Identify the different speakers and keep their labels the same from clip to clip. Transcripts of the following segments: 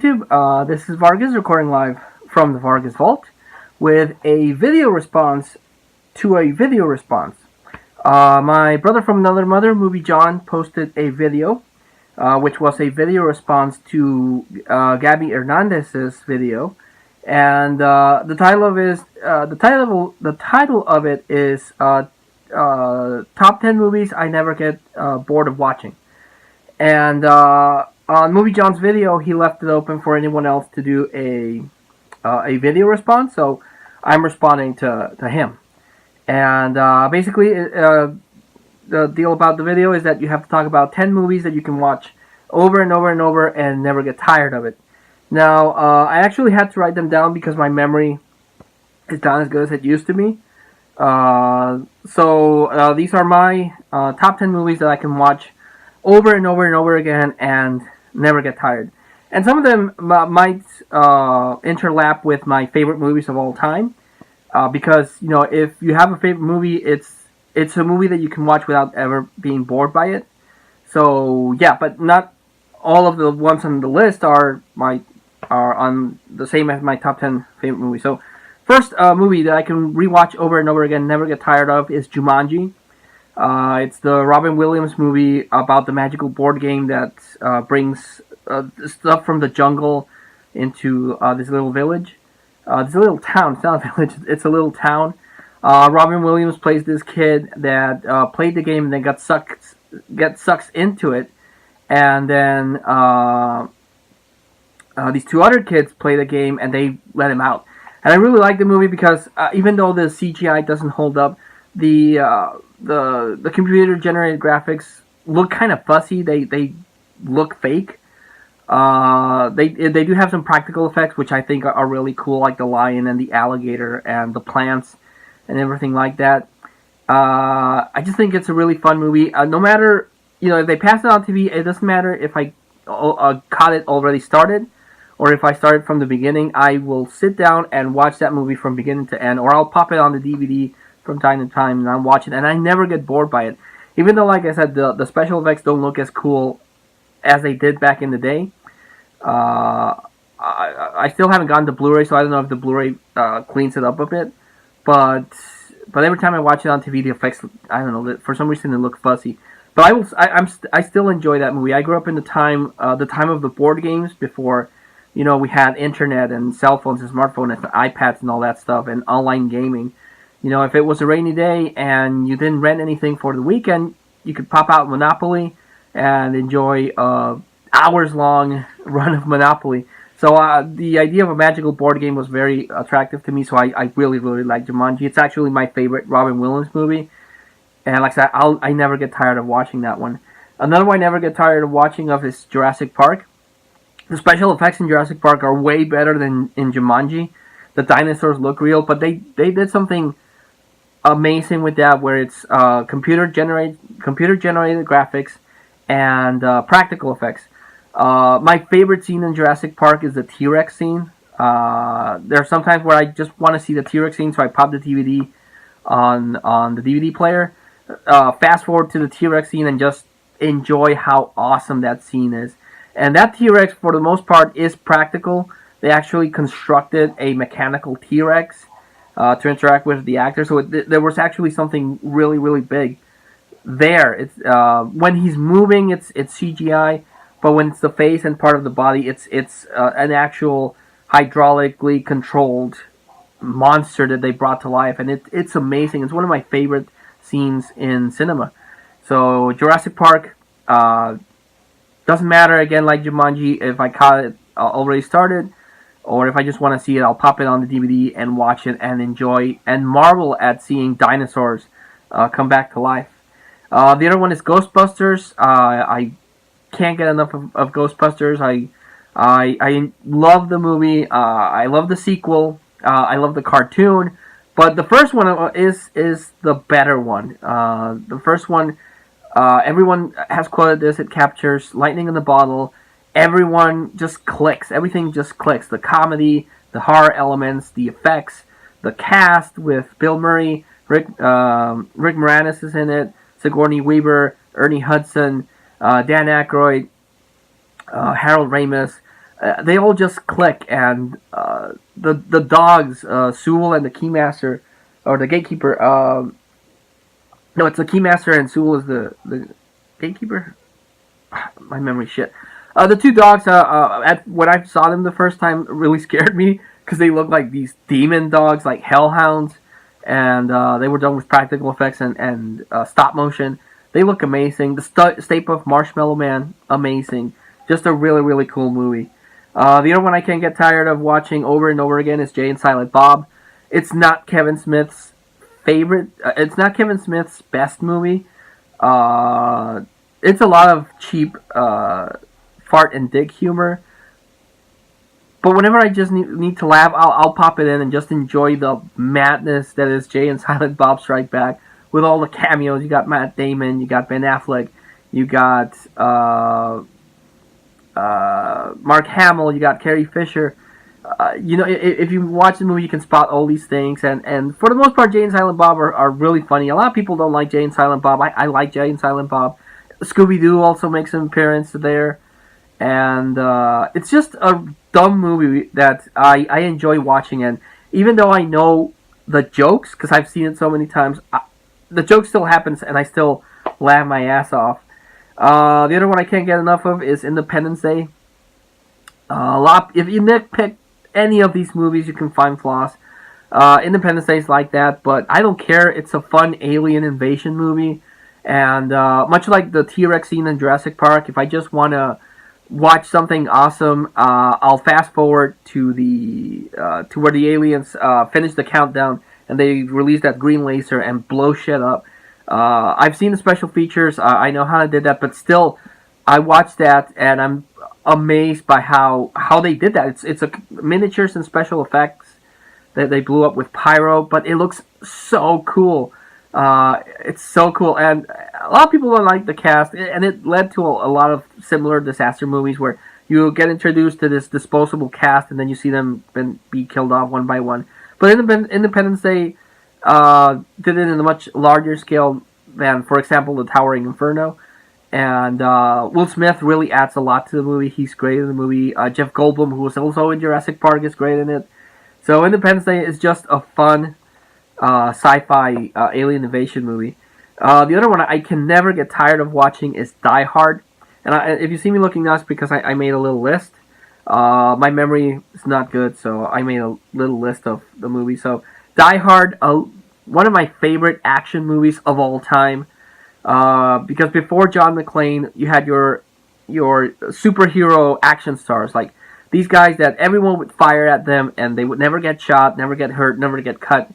Speaker 1: YouTube. This is Vargas recording live from the Vargas Vault with a video response to a video response. My brother from another mother, Moviejohn, posted a video, which was a video response to Gabby Hernandez's video, and the title of it is Top 10 Movies I Never Get Bored of Watching. And on Moviejohn's video, he left it open for anyone else to do a video response, so I'm responding to him. And basically, the deal about the video is that you have to talk about 10 movies that you can watch over and over and over and never get tired of it. Now, I actually had to write them down because my memory is not as good as it used to be. So these are my top 10 movies that I can watch over and over and over again and never get tired. And some of them might interlap with my favorite movies of all time, because if you have a favorite movie, it's a movie that you can watch without ever being bored by it. So yeah, but not all of the ones on the list are on the same as my top 10 favorite movies. So first movie that I can rewatch over and over again, never get tired of, is Jumanji. It's the Robin Williams movie about the magical board game that brings stuff from the jungle into this little village. This little town. It's not a village. It's a little town. Robin Williams plays this kid that played the game and then gets sucked into it. And then these two other kids play the game and they let him out. And I really like the movie because even though the CGI doesn't hold up, the computer generated graphics look kind of fussy. They look fake. They do have some practical effects which I think are really cool, like the lion and the alligator and the plants and everything like that. I just think it's a really fun movie. No matter if they pass it on TV, it doesn't matter if I caught it already started or if I started from the beginning. I will sit down and watch that movie from beginning to end, or I'll pop it on the DVD from time to time and I'm watching, and I never get bored by it. Even though, like I said, the special effects don't look as cool as they did back in the day. I still haven't gotten the Blu-ray, so I don't know if the Blu-ray cleans it up a bit. But every time I watch it on TV, the effects, I don't know, for some reason they look fuzzy. But I still enjoy that movie. I grew up in the time of the board games before, we had internet and cell phones and smartphones and iPads and all that stuff and online gaming. If it was a rainy day and you didn't rent anything for the weekend, you could pop out Monopoly and enjoy hours-long run of Monopoly. So the idea of a magical board game was very attractive to me, so I really, really like Jumanji. It's actually my favorite Robin Williams movie. And like I said, I never get tired of watching that one. Another one I never get tired of watching is Jurassic Park. The special effects in Jurassic Park are way better than in Jumanji. The dinosaurs look real, but they did something amazing with that, where it's computer generated graphics and practical effects. My favorite scene in Jurassic Park is the T-Rex scene. There are some times where I just want to see the T-Rex scene, so I pop the DVD on the DVD player, fast forward to the T-Rex scene, and just enjoy how awesome that scene is. And that T-Rex, for the most part, is practical. They actually constructed a mechanical T-Rex to interact with the actor, so there was actually something really, really big there. It's when he's moving, it's CGI, but when it's the face and part of the body, it's an actual hydraulically controlled monster that they brought to life, and it's amazing. It's one of my favorite scenes in cinema. So Jurassic Park doesn't matter, again, like Jumanji, if I caught it already started, or if I just want to see it, I'll pop it on the DVD and watch it and enjoy and marvel at seeing dinosaurs come back to life. The other one is Ghostbusters. I can't get enough of Ghostbusters. I love the movie. I love the sequel. I love the cartoon. But the first one is the better one. The first one, everyone has quoted this. It captures lightning in the bottle. Everyone just clicks. Everything just clicks. The comedy, the horror elements, the effects, the cast with Bill Murray, Rick Moranis is in it, Sigourney Weaver, Ernie Hudson, Dan Aykroyd, Harold Ramis. They all just click, and the dogs, Sewell and the Keymaster, or the Gatekeeper. No, it's the Keymaster and Sewell is the Gatekeeper. My memory shit. The two dogs, when I saw them the first time, really scared me because they look like these demon dogs, like hellhounds, and they were done with practical effects and stop motion. They look amazing. The Stay Puft Marshmallow Man, amazing. Just a really, really cool movie. The other one I can't get tired of watching over and over again is Jay and Silent Bob. It's not Kevin Smith's favorite. It's not Kevin Smith's best movie. Uh, it's a lot of cheap fart and dick humor. But whenever I just need to laugh, I'll pop it in and just enjoy the madness that is Jay and Silent Bob Strike Back with all the cameos. You got Matt Damon, you got Ben Affleck, you got Mark Hamill, you got Carrie Fisher. If you watch the movie, you can spot all these things. And for the most part, Jay and Silent Bob are really funny. A lot of people don't like Jay and Silent Bob. I like Jay and Silent Bob. Scooby Doo also makes an appearance there. And it's just a dumb movie that I enjoy watching. And even though I know the jokes, because I've seen it so many times, the joke still happens, and I still laugh my ass off. The other one I can't get enough of is Independence Day. If you nitpick any of these movies, you can find flaws. Independence Day is like that, but I don't care. It's a fun alien invasion movie, and much like the T-Rex scene in Jurassic Park, if I just want to watch something awesome, I'll fast forward to to where the aliens finish the countdown and they release that green laser and blow shit up. I've seen the special features. I know how they did that, but still, I watched that and I'm amazed by how they did that. It's a miniatures and special effects that they blew up with pyro, but it looks so cool. It's so cool, and a lot of people don't like the cast, and it led to a lot of similar disaster movies where you get introduced to this disposable cast, and then you see them be killed off one by one. But Independence Day did it in a much larger scale than, for example, The Towering Inferno. And Will Smith really adds a lot to the movie. He's great in the movie. Jeff Goldblum, who was also in Jurassic Park, is great in it. So Independence Day is just a fun sci-fi alien invasion movie. The other one I can never get tired of watching is Die Hard. And if you see me looking nuts, because I made a little list. My memory is not good, so I made a little list of the movies. So Die Hard, one of my favorite action movies of all time. Because before John McClane, you had your superhero action stars, like these guys that everyone would fire at them and they would never get shot, never get hurt, never get cut.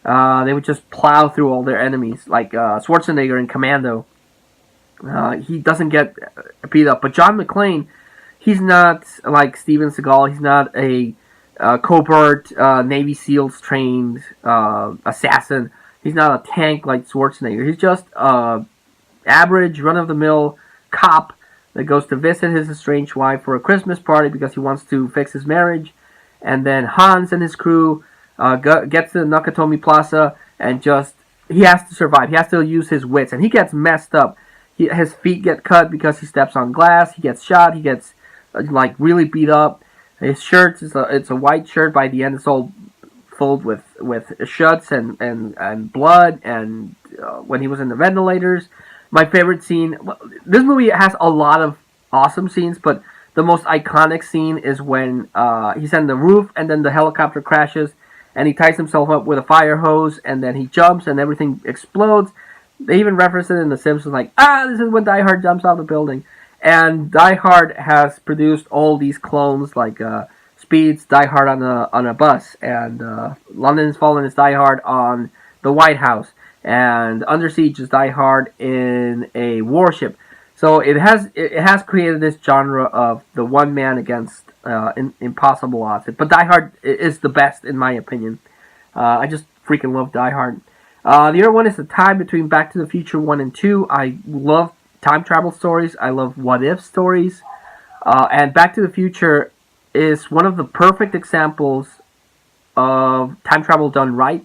Speaker 1: They would just plow through all their enemies, like Schwarzenegger in Commando. He doesn't get beat up, but John McClane, he's not like Steven Seagal. He's not a covert Navy SEALs trained assassin. He's not a tank like Schwarzenegger. He's just average, run-of-the-mill cop that goes to visit his estranged wife for a Christmas party because he wants to fix his marriage. And then Hans and his crew gets to the Nakatomi Plaza and he has to survive. He has to use his wits. And he gets messed up. His feet get cut because he steps on glass. He gets shot. He gets really beat up. His shirt it's a white shirt. By the end, it's all filled with shuts and blood. And when he was in the ventilators, my favorite scene. This movie has a lot of awesome scenes, but the most iconic scene is when he's on the roof and then the helicopter crashes and he ties himself up with a fire hose and then he jumps and everything explodes. They even reference it in The Simpsons, like, this is when Die Hard jumps out of the building. And Die Hard has produced all these clones, like Speed's Die Hard on a bus, and London's Fallen is Die Hard on the White House, and Under Siege is Die Hard in a warship. So it has created this genre of the one man against impossible odds. But Die Hard is the best in my opinion. I just freaking love Die Hard. The other one is the tie between Back to the Future 1 and 2. I love time travel stories. I love what-if stories. And Back to the Future is one of the perfect examples of time travel done right.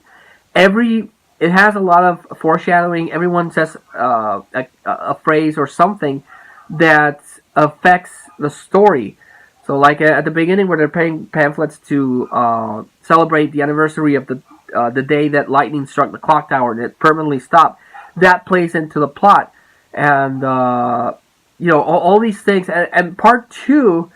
Speaker 1: It has a lot of foreshadowing. Everyone says a phrase or something that affects the story. So like at the beginning where they're paying pamphlets to celebrate the anniversary of the day that lightning struck the clock tower and it permanently stopped, that plays into the plot, and all these things. And part two,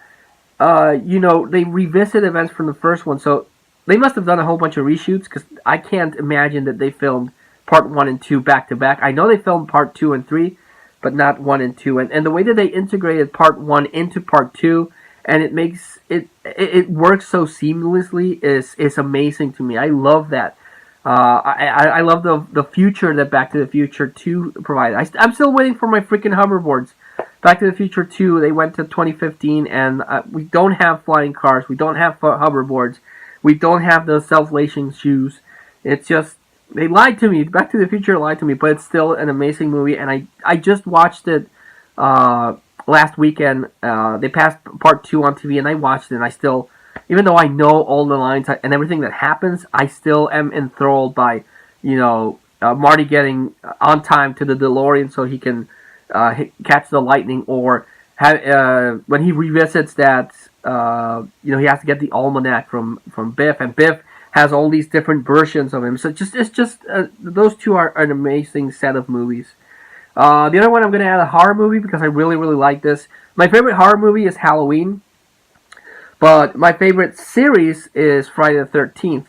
Speaker 1: they revisit events from the first one, so they must have done a whole bunch of reshoots because I can't imagine that they filmed part one and two back to back. I know they filmed part two and three, but not one and two. And the way that they integrated part one into part two, and it makes it works so seamlessly is amazing to me. I love that. I love the future that Back to the Future 2 provided. I'm still waiting for my freaking hoverboards. Back to the Future 2, they went to 2015, and we don't have flying cars. We don't have hoverboards. We don't have the self-lacing shoes. It's just, they lied to me. Back to the Future lied to me, but it's still an amazing movie, and I just watched it last weekend. They passed part 2 on TV, and I watched it, and I still, even though I know all the lines and everything that happens, I still am enthralled by, Marty getting on time to the DeLorean so he can catch the lightning, or when he revisits that, he has to get the almanac from Biff, and Biff has all these different versions of him. So those two are an amazing set of movies. The other one I'm going to add a horror movie because I really, really like this. My favorite horror movie is Halloween, but my favorite series is Friday the 13th.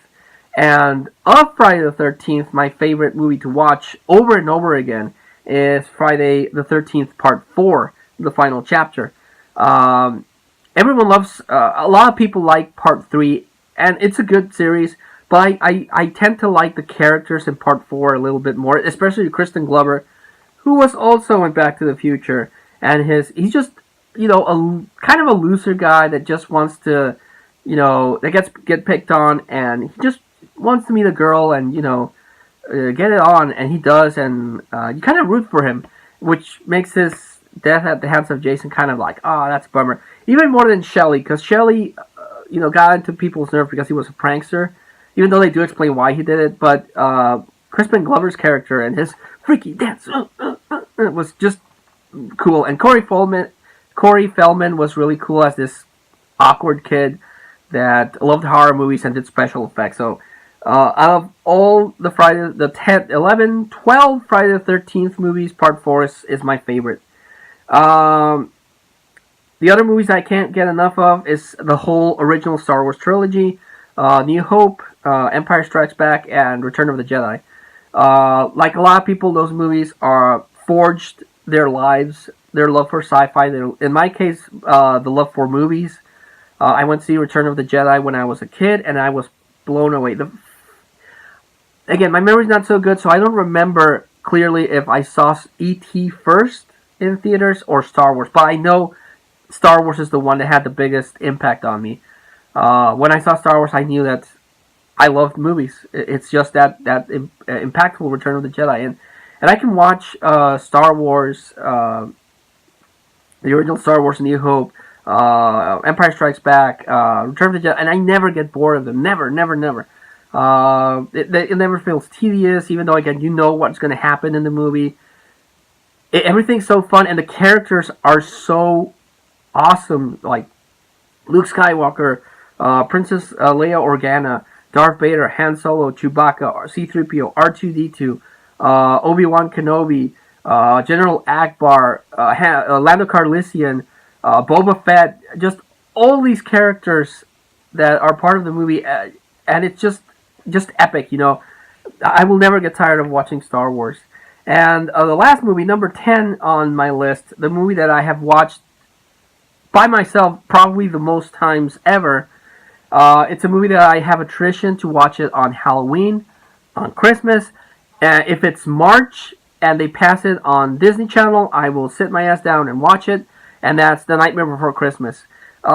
Speaker 1: And of Friday the 13th, my favorite movie to watch over and over again is Friday the 13th Part 4, the final chapter. Everyone loves, a lot of people like Part 3, and it's a good series, but I tend to like the characters in Part 4 a little bit more, especially Kristen Glover, who was also in Back to the Future, and he's just, a kind of a loser guy that just wants to, that get picked on, and he just wants to meet a girl and, get it on, and he does, and you kind of root for him, which makes his death at the hands of Jason kind of like, oh, that's a bummer. Even more than Shelley, because Shelley, got into people's nerves because he was a prankster, even though they do explain why he did it, but Crispin Glover's character and his freaky dance was just cool, and Corey Feldman was really cool as this awkward kid that loved horror movies and did special effects. So out of all the Friday the 10th, 11, 12 Friday the 13th movies, Part 4 is my favorite. The other movies I can't get enough of is the whole original Star Wars trilogy, New Hope, Empire Strikes Back, and Return of the Jedi. Like a lot of people, those movies are forged their lives, their love for sci-fi. In my case, the love for movies. I went to see Return of the Jedi when I was a kid, and I was blown away. Again, my memory's not so good, so I don't remember clearly if I saw E.T. first in theaters or Star Wars, but I know Star Wars is the one that had the biggest impact on me. When I saw Star Wars, I knew that I loved movies. It's just that impactful Return of the Jedi, and I can watch Star Wars, the original Star Wars, New Hope, Empire Strikes Back, Return of the Jedi, and I never get bored of them. Never, never, never. It never feels tedious, even though again you know what's going to happen in the movie. Everything's so fun, and the characters are so awesome. Like Luke Skywalker, Princess Leia Organa, Darth Vader, Han Solo, Chewbacca, C-3PO, R2-D2, Obi-Wan Kenobi, General Akbar, Lando Calrissian, Boba Fett, just all these characters that are part of the movie, and it's just epic, I will never get tired of watching Star Wars. And the last movie, number 10 on my list, the movie that I have watched by myself probably the most times ever, it's a movie that I have a tradition to watch it on Halloween, on Christmas, and if it's March and they pass it on Disney Channel, I will sit my ass down and watch it, and that's The Nightmare Before Christmas. It's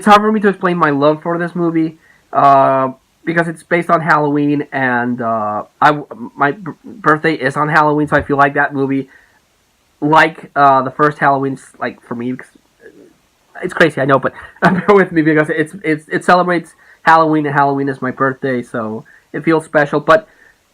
Speaker 1: hard for me to explain my love for this movie, because it's based on Halloween, and my birthday is on Halloween, so I feel like that movie, like the first Halloween's, like for me, because it's crazy, I know, but bear with me because it celebrates Halloween, and Halloween is my birthday, so it feels special. But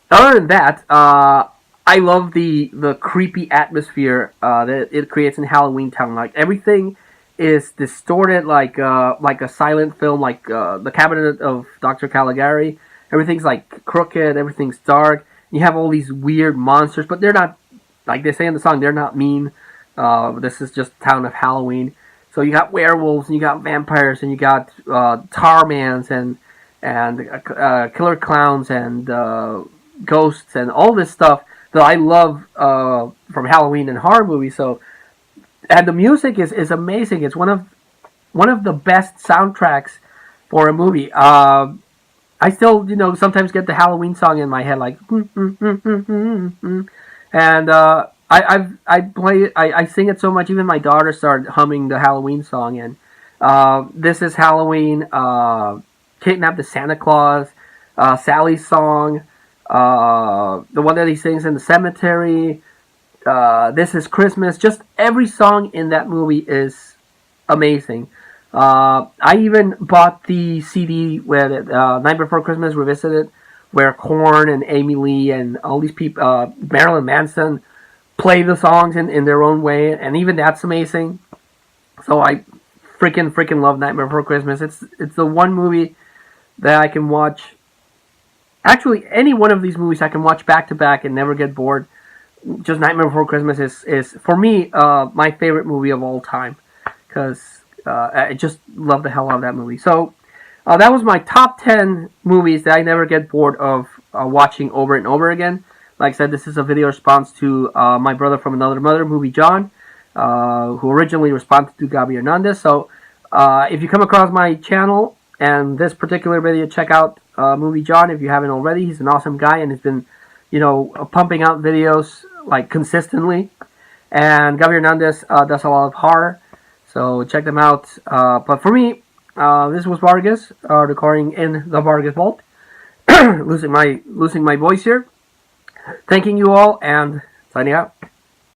Speaker 1: other than that, I love the creepy atmosphere that it creates in Halloween Town. Like everything is distorted like a silent film, like the Cabinet of Dr. Caligari. Everything's like crooked, everything's dark. You have all these weird monsters, but they're not, like they say in the song, they're not mean. This is just town of Halloween. So you got werewolves, and you got vampires, and you got tarmans, and killer clowns, and ghosts, and all this stuff that I love from Halloween and horror movies. So, and the music is amazing. It's one of the best soundtracks for a movie. I still, sometimes get the Halloween song in my head, like, and I play it, I sing it so much. Even my daughter started humming the Halloween song, and This Is Halloween, Kidnap the Santa Claus, Sally's song, the one that he sings in the cemetery, This Is Christmas. Just every song in that movie is amazing. I even bought the CD where Night Before Christmas Revisited, where Korn and Amy Lee and all these people, Marilyn Manson, play the songs in their own way, and even that's amazing. So I freaking love Nightmare Before Christmas. It's the one movie that I can watch. Actually, any one of these movies I can watch back to back and never get bored. Just Nightmare Before Christmas is for me my favorite movie of all time, because I just love the hell out of that movie. So that was my top 10 movies that I never get bored of watching over and over again. Like I said, this is a video response to my brother from another mother, Moviejohn, who originally responded to Gabi Hernandez. So if you come across my channel and this particular video, check out Moviejohn if you haven't already. He's an awesome guy and has been, pumping out videos like consistently. And Gabi Hernandez does a lot of horror, so check them out. But for me, this was Vargas, recording in the Vargas Vault. losing my voice here. Thanking you all and signing out.